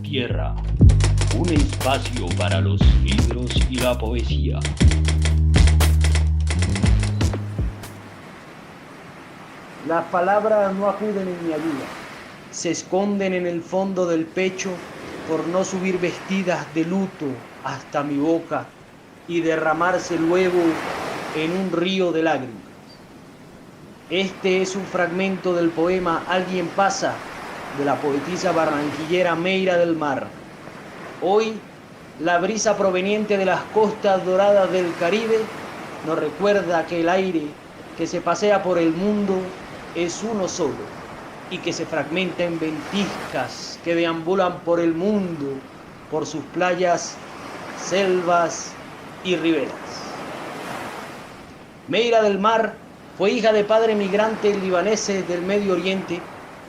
Tierra, un espacio para los libros y la poesía. Las palabras no acuden en mi ayuda, se esconden en el fondo del pecho por no subir vestidas de luto hasta mi boca y derramarse luego en un río de lágrimas. Este es un fragmento del poema Alguien pasa, de la poetisa barranquillera Meira del Mar. Hoy, la brisa proveniente de las costas doradas del Caribe nos recuerda que el aire que se pasea por el mundo es uno solo y que se fragmenta en ventiscas que deambulan por el mundo, por sus playas, selvas y riberas. Meira del Mar fue hija de padres migrantes libaneses del Medio Oriente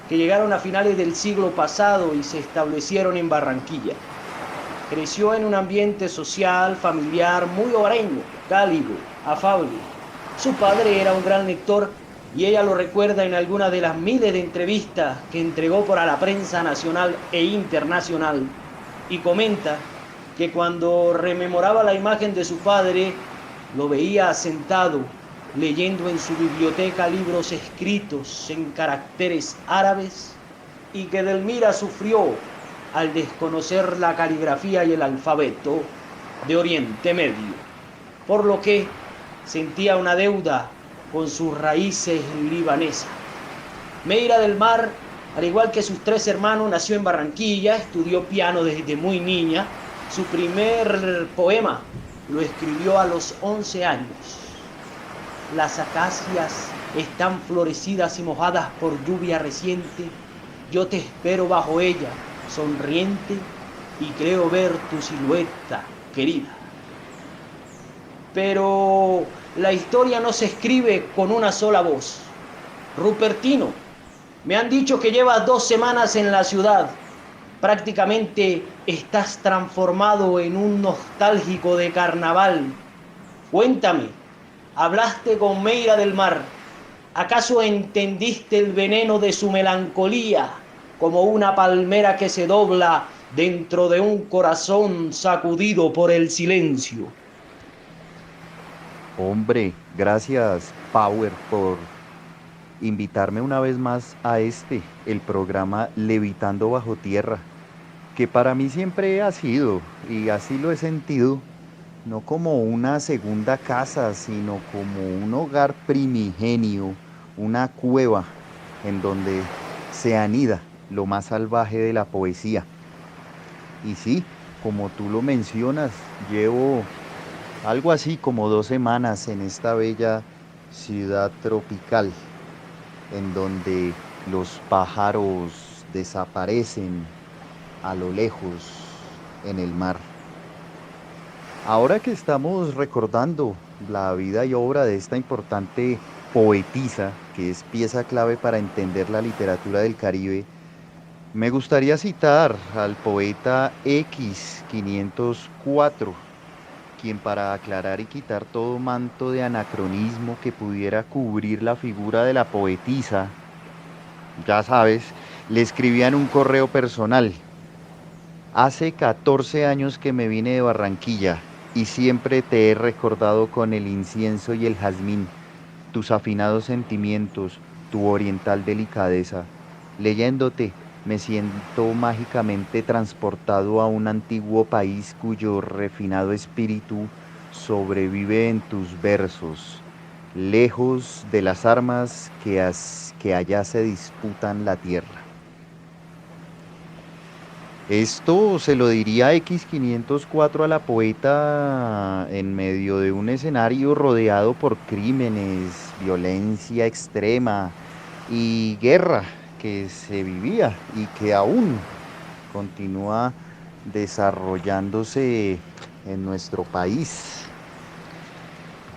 que llegaron a finales del siglo pasado y se establecieron en Barranquilla. Creció en un ambiente social, familiar, muy hogareño, cálido, afable. Su padre era un gran lector y ella lo recuerda en algunas de las miles de entrevistas que entregó para la prensa nacional e internacional, y comenta que cuando rememoraba la imagen de su padre, lo veía sentado leyendo en su biblioteca libros escritos en caracteres árabes y que Delmira sufrió al desconocer la caligrafía y el alfabeto de Oriente Medio, por lo que sentía una deuda con sus raíces libanesas. Meira del Mar, al igual que sus tres hermanos, nació en Barranquilla, estudió piano desde muy niña. Su primer poema lo escribió a los 11 años. Las acacias están florecidas y mojadas por lluvia reciente. Yo te espero bajo ella, sonriente, y creo ver tu silueta, querida. Pero la historia no se escribe con una sola voz. Rupertino, me han dicho que llevas 2 semanas en la ciudad. Prácticamente estás transformado en un nostálgico de carnaval. Cuéntame, ¿hablaste con Meira del Mar? ¿Acaso entendiste el veneno de su melancolía, como una palmera que se dobla dentro de un corazón sacudido por el silencio? Hombre, gracias, Power, por invitarme una vez más a el programa Levitando Bajo Tierra, que para mí siempre ha sido, y así lo he sentido, no como una segunda casa, sino como un hogar primigenio, una cueva en donde se anida lo más salvaje de la poesía. Y sí, como tú lo mencionas, llevo algo así como 2 semanas en esta bella ciudad tropical, en donde los pájaros desaparecen a lo lejos en el mar. Ahora que estamos recordando la vida y obra de esta importante poetisa, que es pieza clave para entender la literatura del Caribe, me gustaría citar al poeta X504, quien, para aclarar y quitar todo manto de anacronismo que pudiera cubrir la figura de la poetisa, ya sabes, le escribía en un correo personal: hace 14 años que me vine de Barranquilla y siempre te he recordado con el incienso y el jazmín, tus afinados sentimientos, tu oriental delicadeza. Leyéndote, me siento mágicamente transportado a un antiguo país cuyo refinado espíritu sobrevive en tus versos, lejos de las armas que allá se disputan la tierra. Esto se lo diría X504 a la poeta en medio de un escenario rodeado por crímenes, violencia extrema y guerra que se vivía y que aún continúa desarrollándose en nuestro país.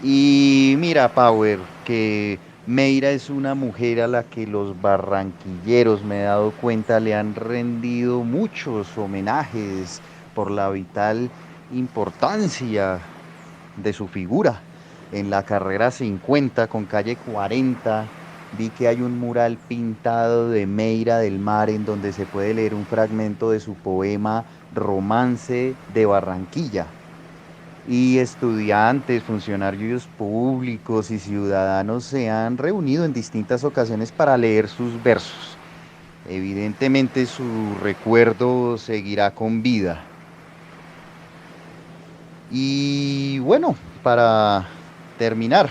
Y mira, Power, que Meira es una mujer a la que los barranquilleros, me he dado cuenta, le han rendido muchos homenajes por la vital importancia de su figura en la carrera 50 con calle 40 vi que hay un mural pintado de Meira del Mar en donde se puede leer un fragmento de su poema Romance de Barranquilla. Y estudiantes, funcionarios públicos y ciudadanos se han reunido en distintas ocasiones para leer sus versos. Evidentemente su recuerdo seguirá con vida. Y bueno, para terminar,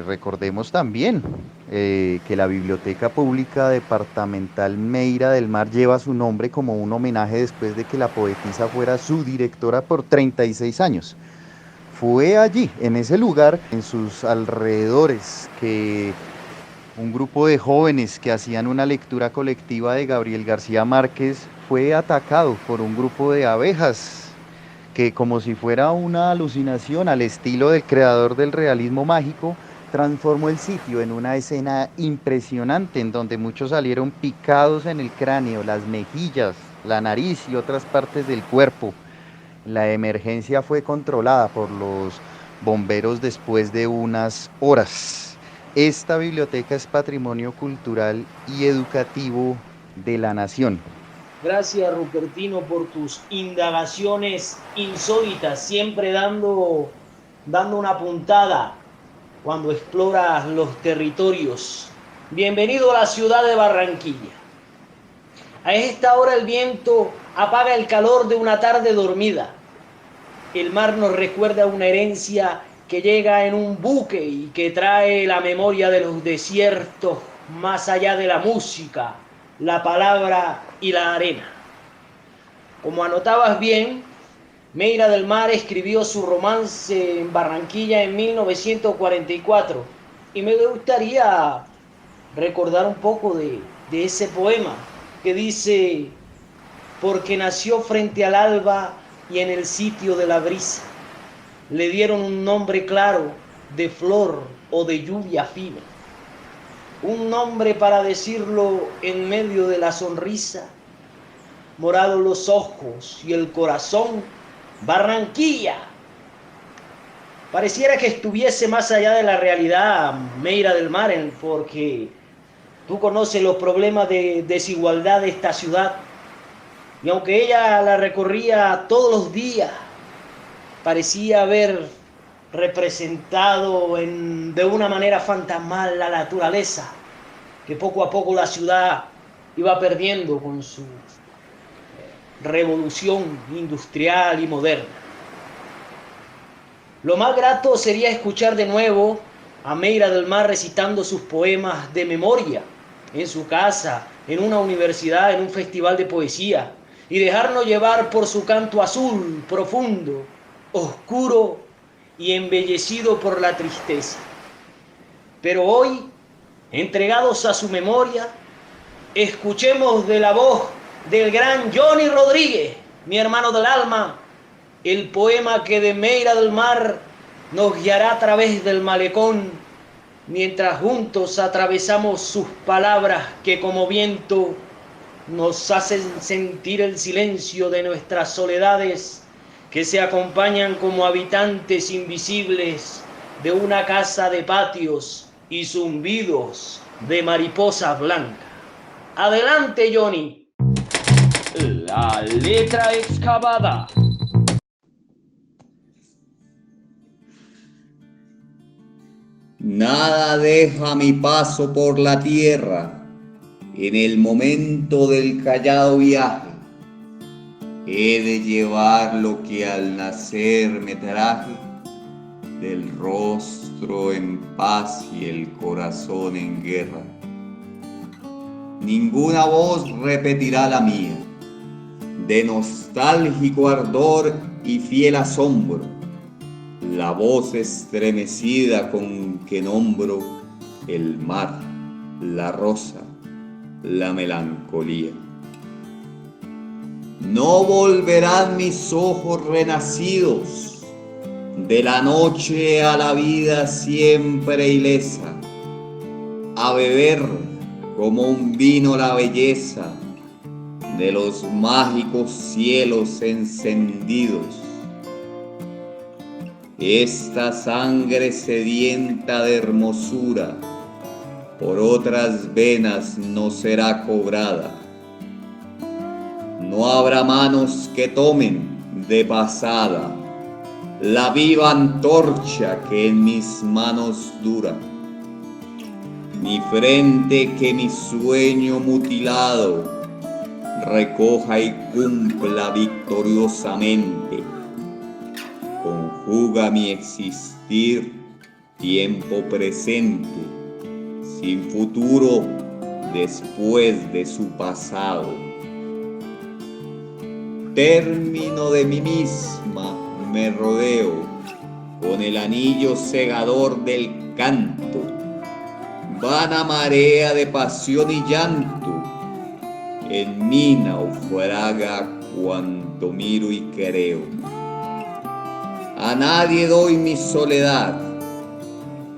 recordemos también que la Biblioteca Pública Departamental Meira del Mar lleva su nombre como un homenaje después de que la poetisa fuera su directora por 36 años. Fue allí, en ese lugar, en sus alrededores, que un grupo de jóvenes que hacían una lectura colectiva de Gabriel García Márquez fue atacado por un grupo de abejas que, como si fuera una alucinación al estilo del creador del realismo mágico, transformó el sitio en una escena impresionante en donde muchos salieron picados en el cráneo, las mejillas, la nariz y otras partes del cuerpo. La emergencia fue controlada por los bomberos después de unas horas. Esta biblioteca es patrimonio cultural y educativo de la nación. Gracias, Rupertino, por tus indagaciones insólitas, siempre dando una puntada cuando exploras los territorios. Bienvenido a la ciudad de Barranquilla. A esta hora el viento apaga el calor de una tarde dormida. El mar nos recuerda una herencia que llega en un buque y que trae la memoria de los desiertos más allá de la música, la palabra y la arena. Como anotabas bien, Meira del Mar escribió su romance en Barranquilla en 1944 y me gustaría recordar un poco de ese poema que dice: porque nació frente al alba y en el sitio de la brisa, le dieron un nombre claro de flor o de lluvia fina, un nombre para decirlo en medio de la sonrisa, morados los ojos y el corazón, Barranquilla. Pareciera que estuviese más allá de la realidad Meira del Mar, porque tú conoces los problemas de desigualdad de esta ciudad, y aunque ella la recorría todos los días, parecía haber representado de una manera fantasmal la naturaleza, que poco a poco la ciudad iba perdiendo con su revolución industrial y moderna. Lo más grato sería escuchar de nuevo a Meira del Mar recitando sus poemas de memoria en su casa, en una universidad, en un festival de poesía, y dejarnos llevar por su canto azul, profundo, oscuro y embellecido por la tristeza. Pero hoy, entregados a su memoria, escuchemos de la voz del gran Johnny Rodríguez, mi hermano del alma, el poema que de Meira del Mar nos guiará a través del malecón, mientras juntos atravesamos sus palabras que como viento nos hacen sentir el silencio de nuestras soledades, que se acompañan como habitantes invisibles de una casa de patios y zumbidos de mariposas blancas. Adelante, Johnny. La letra excavada. Nada deja mi paso por la tierra en el momento del callado viaje. He de llevar lo que al nacer me traje, del rostro en paz y el corazón en guerra. Ninguna voz repetirá la mía, de nostálgico ardor y fiel asombro, la voz estremecida con que nombro el mar, la rosa, la melancolía. No volverán mis ojos renacidos de la noche a la vida siempre ilesa, a beber como un vino la belleza de los mágicos cielos encendidos. Esta sangre sedienta de hermosura por otras venas no será cobrada. No habrá manos que tomen de pasada la viva antorcha que en mis manos dura, ni frente que mi sueño mutilado recoja y cumpla victoriosamente. Conjuga mi existir tiempo presente, sin futuro después de su pasado. Término de mí misma me rodeo con el anillo cegador del canto, vana marea de pasión y llanto, en mí naufraga cuanto miro y creo. A nadie doy mi soledad,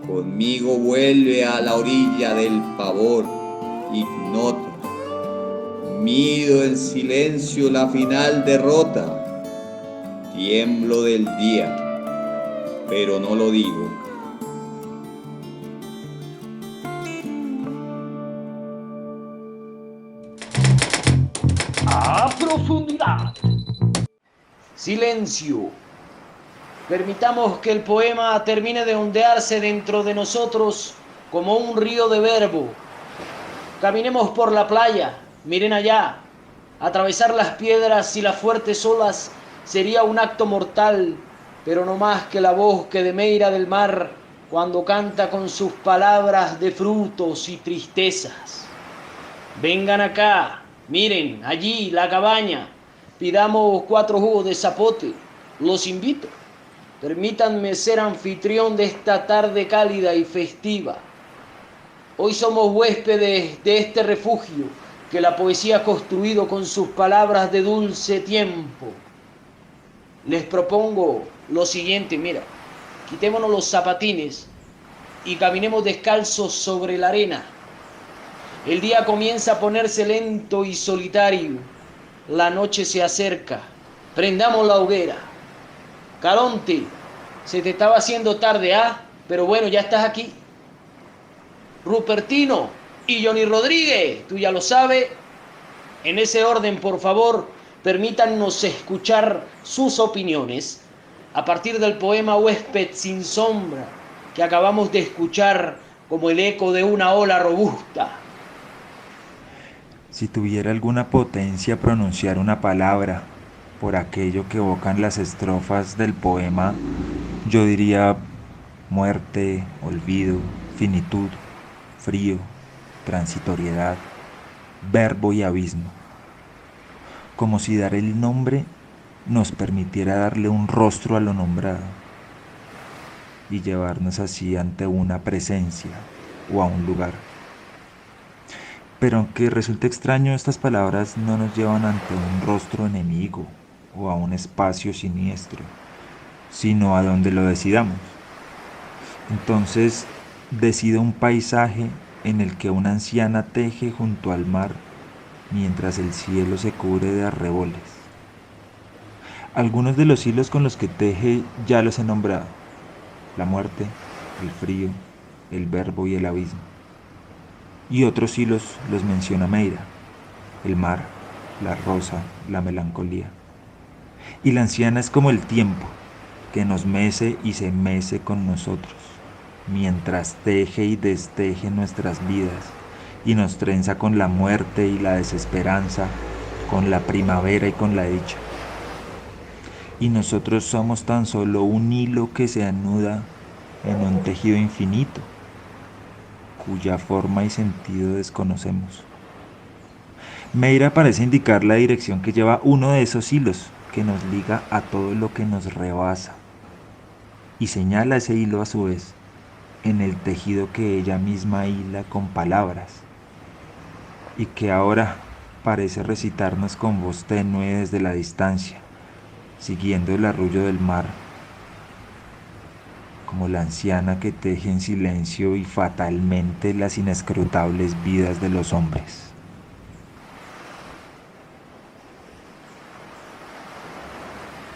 conmigo vuelve a la orilla del pavor, ignota. Mido en silencio la final derrota, tiemblo del día, pero no lo digo. A profundidad. Silencio. Permitamos que el poema termine de ondearse dentro de nosotros como un río de verbo. Caminemos por la playa, miren allá. Atravesar las piedras y las fuertes olas sería un acto mortal, pero no más que la voz que de Meira del mar cuando canta con sus palabras de frutos y tristezas. Vengan acá, miren, allí la cabaña, pidamos 4 jugos de zapote, los invito. Permítanme ser anfitrión de esta tarde cálida y festiva. Hoy somos huéspedes de este refugio que la poesía ha construido con sus palabras de dulce tiempo. Les propongo lo siguiente, mira, quitémonos los zapatines y caminemos descalzos sobre la arena. El día comienza a ponerse lento y solitario. La noche se acerca. Prendamos la hoguera. Caronte, se te estaba haciendo tarde, pero bueno, ya estás aquí. Rupertino y Johnny Rodríguez, tú ya lo sabes. En ese orden, por favor, permítanos escuchar sus opiniones a partir del poema Huésped sin sombra que acabamos de escuchar como el eco de una ola robusta. Si tuviera alguna potencia pronunciar una palabra por aquello que evocan las estrofas del poema, yo diría muerte, olvido, finitud, frío, transitoriedad, verbo y abismo. Como si dar el nombre nos permitiera darle un rostro a lo nombrado y llevarnos así ante una presencia o a un lugar. Pero aunque resulte extraño, estas palabras no nos llevan ante un rostro enemigo o a un espacio siniestro, sino a donde lo decidamos. Entonces decido un paisaje en el que una anciana teje junto al mar mientras el cielo se cubre de arreboles. Algunos de los hilos con los que teje ya los he nombrado: la muerte, el frío, el verbo y el abismo. Y otros hilos los menciona Meira: el mar, la rosa, la melancolía. Y la anciana es como el tiempo, que nos mece y se mece con nosotros, mientras teje y desteje nuestras vidas, y nos trenza con la muerte y la desesperanza, con la primavera y con la dicha. Y nosotros somos tan solo un hilo que se anuda en un tejido infinito, cuya forma y sentido desconocemos. Meira parece indicar la dirección que lleva uno de esos hilos que nos liga a todo lo que nos rebasa, y señala ese hilo a su vez en el tejido que ella misma hila con palabras, y que ahora parece recitarnos con voz tenue desde la distancia, siguiendo el arrullo del mar, como la anciana que teje en silencio y fatalmente las inescrutables vidas de los hombres.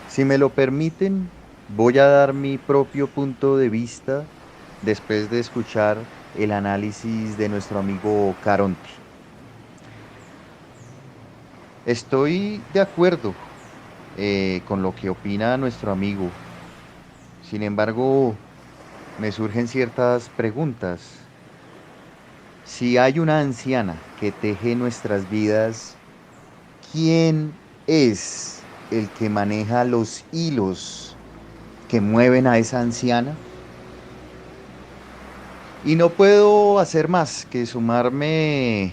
Si me lo permiten, voy a dar mi propio punto de vista después de escuchar el análisis de nuestro amigo Caronte. Estoy de acuerdo con lo que opina nuestro amigo. Sin embargo, me surgen ciertas preguntas. Si hay una anciana que teje nuestras vidas, ¿quién es el que maneja los hilos que mueven a esa anciana? Y no puedo hacer más que sumarme,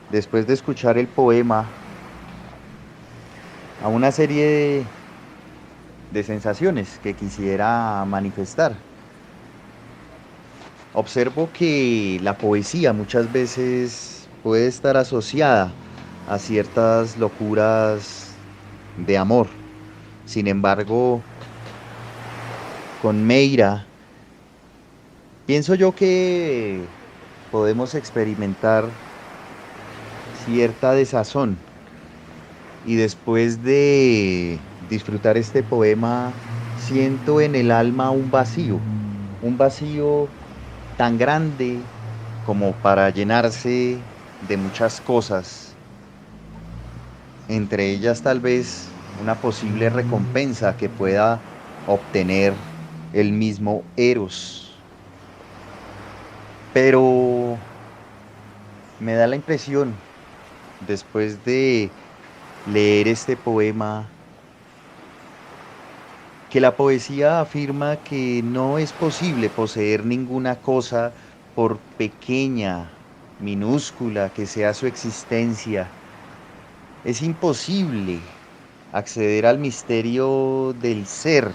después de escuchar el poema, a una serie de sensaciones que quisiera manifestar. Observo que la poesía muchas veces puede estar asociada a ciertas locuras de amor. Sin embargo, con Meira, pienso yo que podemos experimentar cierta desazón. Y después de disfrutar este poema, siento en el alma un vacío tan grande como para llenarse de muchas cosas, entre ellas tal vez una posible recompensa que pueda obtener el mismo Eros. Pero me da la impresión, después de leer este poema, que la poesía afirma que no es posible poseer ninguna cosa, por pequeña, minúscula que sea su existencia. Es imposible acceder al misterio del ser.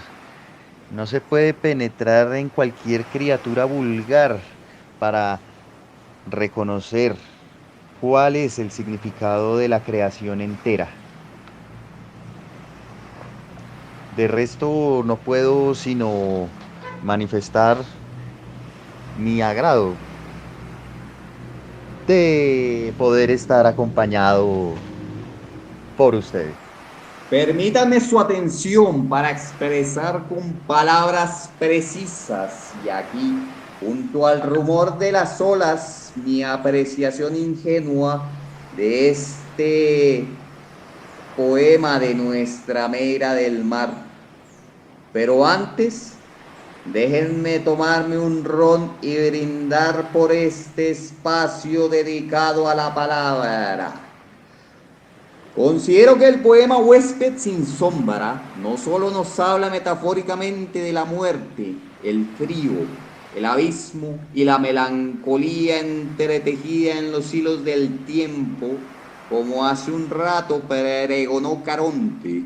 No se puede penetrar en cualquier criatura vulgar para reconocer cuál es el significado de la creación entera. De resto, no puedo sino manifestar mi agrado de poder estar acompañado por ustedes. Permítame su atención para expresar con palabras precisas y aquí, junto al rumor de las olas, mi apreciación ingenua de este poema de nuestra Meira del Mar. Pero antes, déjenme tomarme un ron y brindar por este espacio dedicado a la palabra. Considero que el poema Huésped sin sombra no solo nos habla metafóricamente de la muerte, el frío, el abismo y la melancolía entretejida en los hilos del tiempo, como hace un rato pregonó Caronte,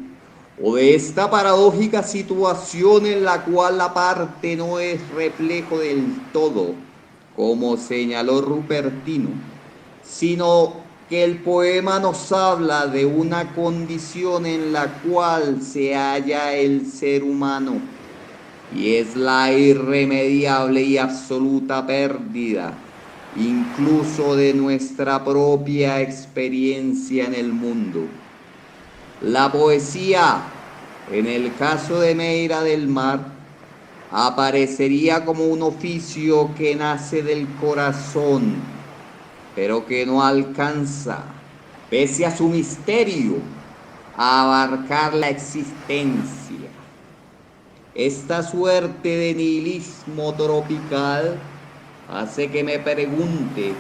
o de esta paradójica situación en la cual la parte no es reflejo del todo, como señaló Rupertino, sino que el poema nos habla de una condición en la cual se halla el ser humano, y es la irremediable y absoluta pérdida, incluso de nuestra propia experiencia en el mundo. La poesía, en el caso de Meira del Mar, aparecería como un oficio que nace del corazón, pero que no alcanza, pese a su misterio, a abarcar la existencia. Esta suerte de nihilismo tropical hace que me pregunte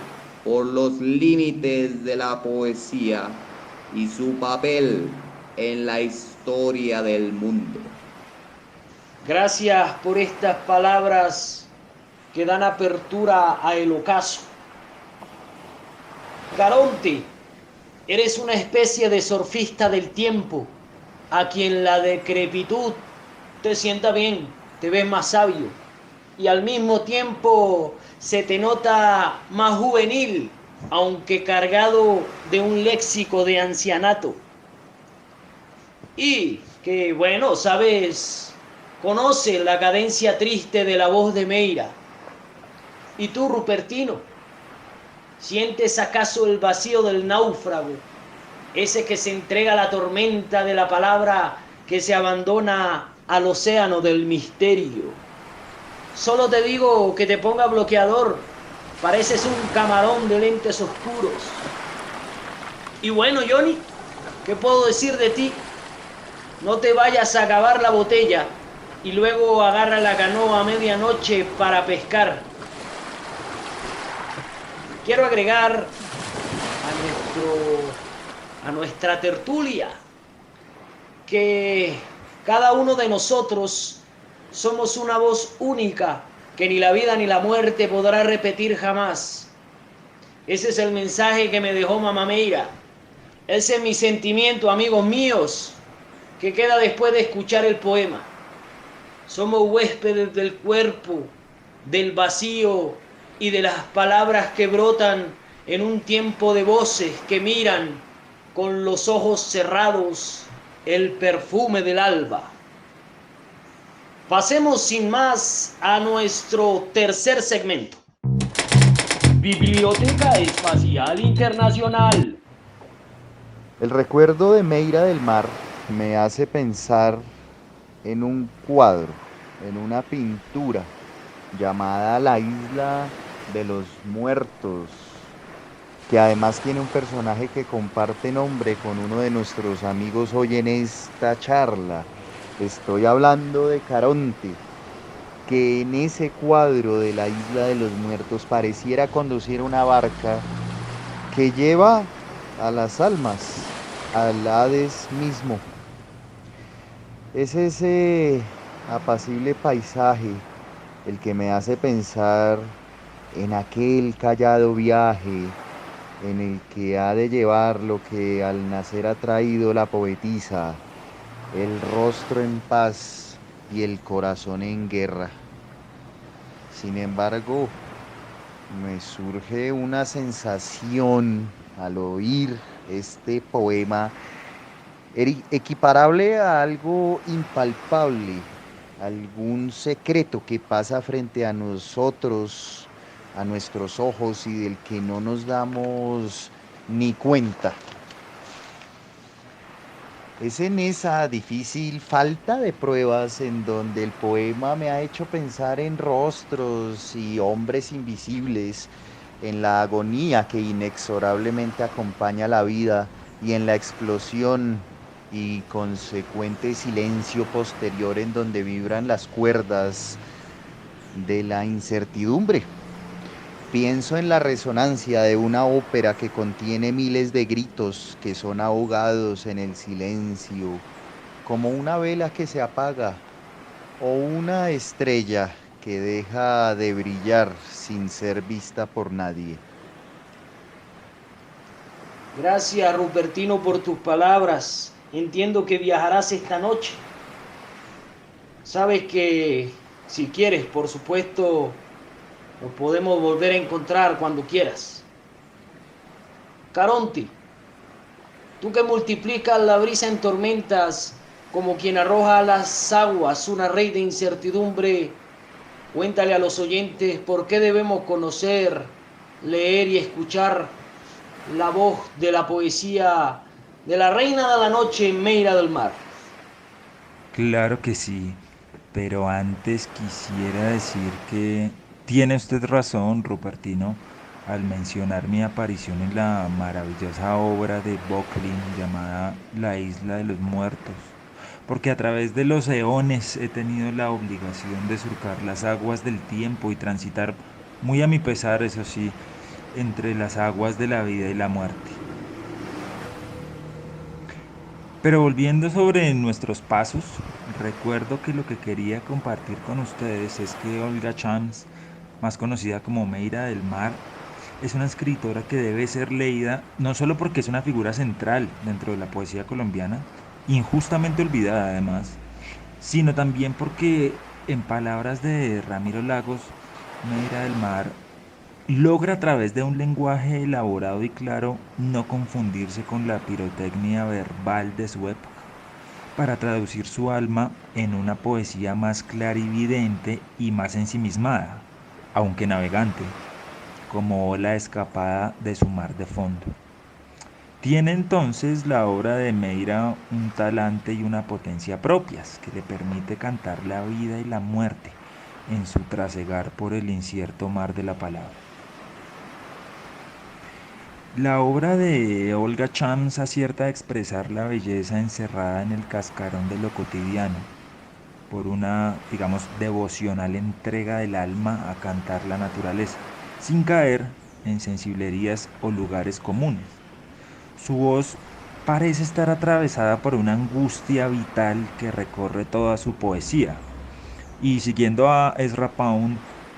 por los límites de la poesía y su papel en la historia del mundo. Gracias por estas palabras que dan apertura a el ocaso. Caronte, eres una especie de surfista del tiempo, a quien la decrepitud te sienta bien, te ves más sabio y al mismo tiempo se te nota más juvenil, aunque cargado de un léxico de ancianato. Y que, bueno, sabes, conoces la cadencia triste de la voz de Meira. ¿Y tú, Rupertino? ¿Sientes acaso el vacío del náufrago, ese que se entrega a la tormenta de la palabra, que se abandona al océano del misterio? Solo te digo que te ponga bloqueador. Pareces un camarón de lentes oscuros. Y bueno, Johnny, ¿qué puedo decir de ti? No te vayas a acabar la botella y luego agarra la canoa a medianoche para pescar. Quiero agregar a nuestra tertulia que cada uno de nosotros somos una voz única que ni la vida ni la muerte podrá repetir jamás. Ese es el mensaje que me dejó Mamá Meira. Ese es mi sentimiento, amigos míos, que queda después de escuchar el poema. Somos huéspedes del cuerpo, del vacío y de las palabras que brotan en un tiempo de voces que miran con los ojos cerrados el perfume del alba. Pasemos sin más a nuestro tercer segmento. Biblioteca Espacial Internacional. El recuerdo de Meira del Mar me hace pensar en un cuadro, en una pintura llamada La Isla de los Muertos, que además tiene un personaje que comparte nombre con uno de nuestros amigos hoy en esta charla. Estoy hablando de Caronte, que en ese cuadro de la Isla de los Muertos pareciera conducir una barca que lleva a las almas, al Hades mismo. Es ese apacible paisaje el que me hace pensar en aquel callado viaje en el que ha de llevar lo que al nacer ha traído la poetisa, el rostro en paz y el corazón en guerra. Sin embargo, me surge una sensación al oír este poema equiparable a algo impalpable, algún secreto que pasa frente a nosotros, a nuestros ojos y del que no nos damos ni cuenta. Es en esa difícil falta de pruebas en donde el poema me ha hecho pensar en rostros y hombres invisibles, en la agonía que inexorablemente acompaña la vida y en la explosión y consecuente silencio posterior en donde vibran las cuerdas de la incertidumbre. Pienso en la resonancia de una ópera que contiene miles de gritos que son ahogados en el silencio, como una vela que se apaga o una estrella que deja de brillar sin ser vista por nadie. Gracias, Rupertino, por tus palabras. Entiendo que viajarás esta noche. Sabes que, si quieres, por supuesto, nos podemos volver a encontrar cuando quieras. Caronte, tú que multiplicas la brisa en tormentas como quien arroja a las aguas una red de incertidumbre, cuéntale a los oyentes por qué debemos conocer, leer y escuchar la voz de la poesía de la reina de la noche, Meira del Mar. Claro que sí, pero antes quisiera decir que tiene usted razón, Rupertino, al mencionar mi aparición en la maravillosa obra de Böcklin llamada La Isla de los Muertos, porque a través de los eones he tenido la obligación de surcar las aguas del tiempo y transitar, muy a mi pesar, eso sí, entre las aguas de la vida y la muerte. Pero volviendo sobre nuestros pasos, recuerdo que lo que quería compartir con ustedes es que Olga Chams, más conocida como Meira del Mar, es una escritora que debe ser leída no solo porque es una figura central dentro de la poesía colombiana, injustamente olvidada además, sino también porque, en palabras de Ramiro Lagos, Meira del Mar logra a través de un lenguaje elaborado y claro no confundirse con la pirotecnia verbal de su época, para traducir su alma en una poesía más clarividente y más ensimismada, aunque navegante, como ola escapada de su mar de fondo. Tiene entonces la obra de Meira un talante y una potencia propias que le permite cantar la vida y la muerte, en su trasegar por el incierto mar de la palabra. La obra de Olga Chams acierta a expresar la belleza encerrada en el cascarón de lo cotidiano, por una, digamos, devocional entrega del alma a cantar la naturaleza, sin caer en sensiblerías o lugares comunes. Su voz parece estar atravesada por una angustia vital que recorre toda su poesía. Y siguiendo a Ezra Pound,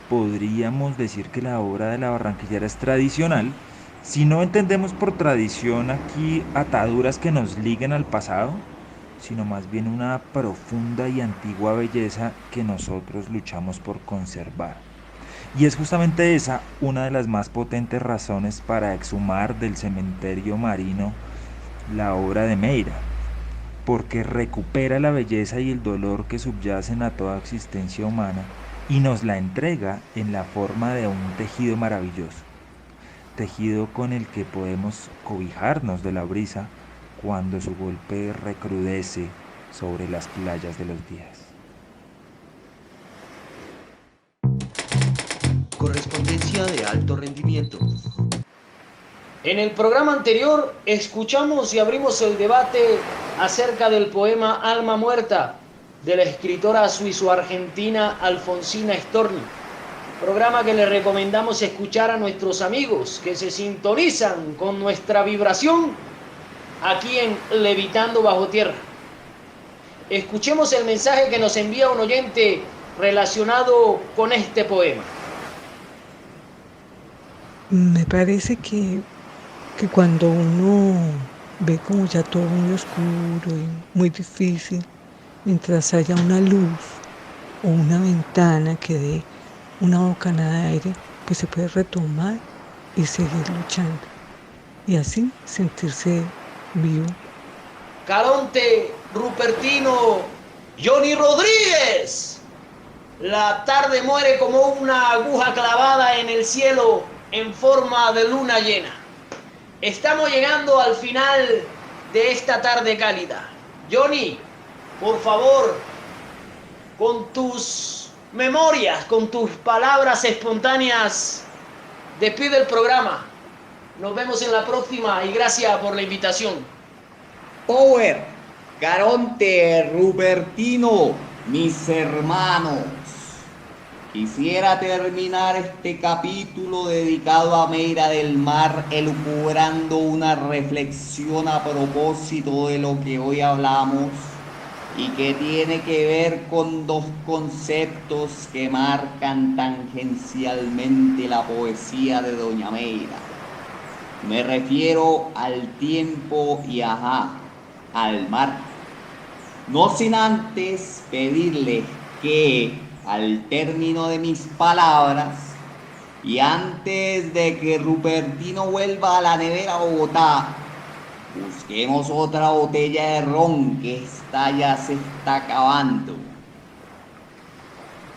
podríamos decir que la obra de la barranquillera es tradicional, si no entendemos por tradición aquí ataduras que nos liguen al pasado, sino más bien una profunda y antigua belleza que nosotros luchamos por conservar. Y es justamente esa una de las más potentes razones para exhumar del cementerio marino la obra de Meira, porque recupera la belleza y el dolor que subyacen a toda existencia humana y nos la entrega en la forma de un tejido maravilloso, tejido con el que podemos cobijarnos de la brisa cuando su golpe recrudece sobre las playas de los días. Correspondencia de alto rendimiento. En el programa anterior escuchamos y abrimos el debate acerca del poema Alma Muerta de la escritora suizo-argentina Alfonsina Storni, programa que le recomendamos escuchar a nuestros amigos que se sintonizan con nuestra vibración aquí en Levitando Bajo Tierra. Escuchemos el mensaje que nos envía un oyente relacionado con este poema. Me parece que cuando uno ve como ya todo muy oscuro y muy difícil, mientras haya una luz o una ventana que dé una bocanada de aire, pues se puede retomar y seguir luchando y así sentirse vivo. Caronte, Rupertino, Johnny Rodríguez. La tarde muere como una aguja clavada en el cielo en forma de luna llena. Estamos llegando al final de esta tarde cálida. Johnny, por favor, con tus memorias, con tus palabras espontáneas, despide el programa. Nos vemos en la próxima y gracias por la invitación. Power, Caronte, Rupertino, mis hermanos. Quisiera terminar este capítulo dedicado a Meira del Mar elucubrando una reflexión a propósito de lo que hoy hablamos y que tiene que ver con dos conceptos que marcan tangencialmente la poesía de Doña Meira. Me refiero al tiempo y al mar. No sin antes pedirles que al término de mis palabras y antes de que Rupertino vuelva a la nevera a Bogotá, busquemos otra botella de ron que esta ya se está acabando.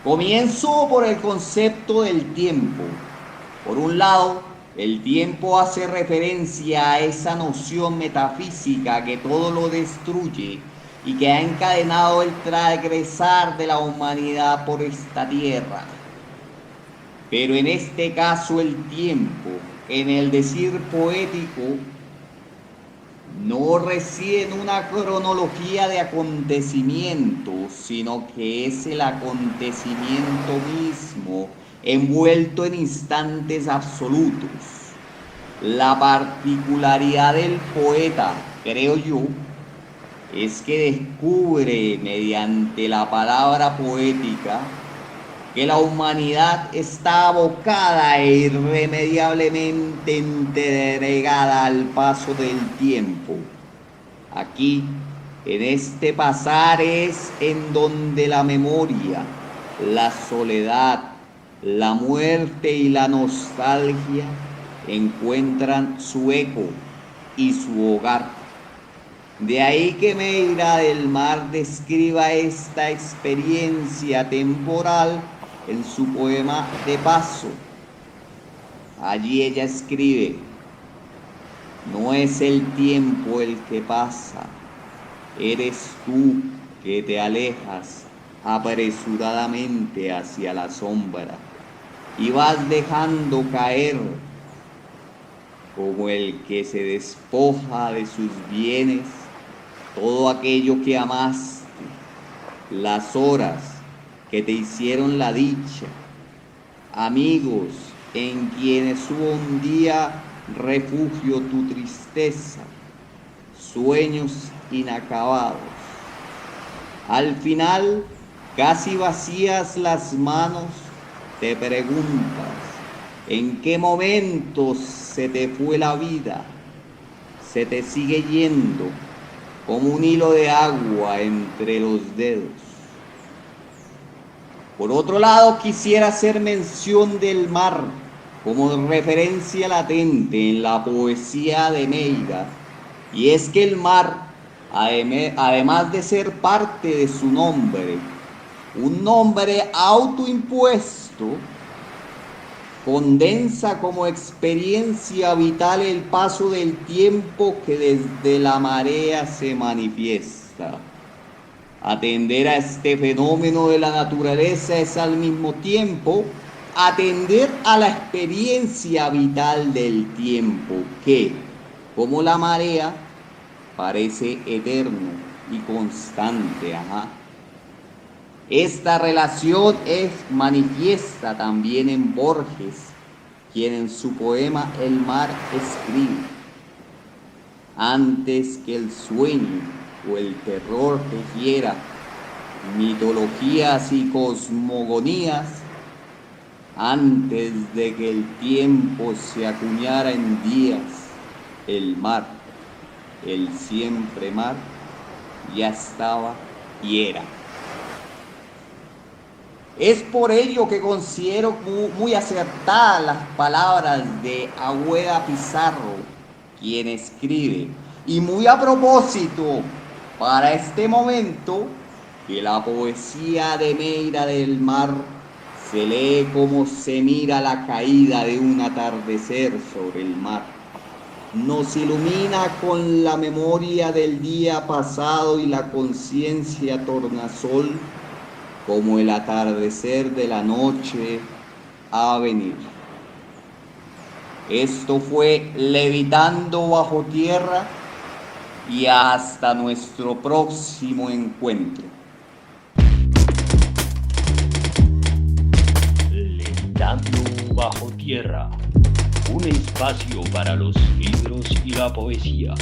Comienzo por el concepto del tiempo. Por un lado, el tiempo hace referencia a esa noción metafísica que todo lo destruye y que ha encadenado el transgresar de la humanidad por esta tierra. Pero en este caso el tiempo, en el decir poético, no reside en una cronología de acontecimientos, sino que es el acontecimiento mismo envuelto en instantes absolutos. La particularidad del poeta, creo yo, es que descubre mediante la palabra poética que la humanidad está abocada e irremediablemente entregada al paso del tiempo. Aquí, en este pasar es en donde la memoria, la soledad, la muerte y la nostalgia encuentran su eco y su hogar. De ahí que Meira del Mar describa esta experiencia temporal en su poema De Paso. Allí ella escribe: no es el tiempo el que pasa, eres tú que te alejas apresuradamente hacia la sombra y vas dejando caer como el que se despoja de sus bienes todo aquello que amaste, las horas que te hicieron la dicha, amigos en quienes hubo un día refugio tu tristeza, sueños inacabados. Al final, casi vacías las manos, te preguntas, ¿en qué momentos se te fue la vida? Se te sigue yendo como un hilo de agua entre los dedos. Por otro lado, quisiera hacer mención del mar como referencia latente en la poesía de Meira, y es que el mar, además de ser parte de su nombre, un nombre autoimpuesto, condensa como experiencia vital el paso del tiempo que desde la marea se manifiesta. Atender a este fenómeno de la naturaleza es al mismo tiempo atender a la experiencia vital del tiempo que, como la marea, parece eterno y constante. Esta relación es manifiesta también en Borges, quien en su poema El mar escribe: antes que el sueño o el terror tejiera mitologías y cosmogonías, antes de que el tiempo se acuñara en días, el mar, el siempre mar, ya estaba y era. Es por ello que considero muy acertadas las palabras de Agüeda Pizarro, quien escribe, y muy a propósito para este momento, que la poesía de Meira del mar se lee como se mira la caída de un atardecer sobre el mar. Nos ilumina con la memoria del día pasado y la conciencia tornasol como el atardecer de la noche a venir. Esto fue Levitando bajo tierra, y hasta nuestro próximo encuentro. Levitando bajo tierra, un espacio para los libros y la poesía.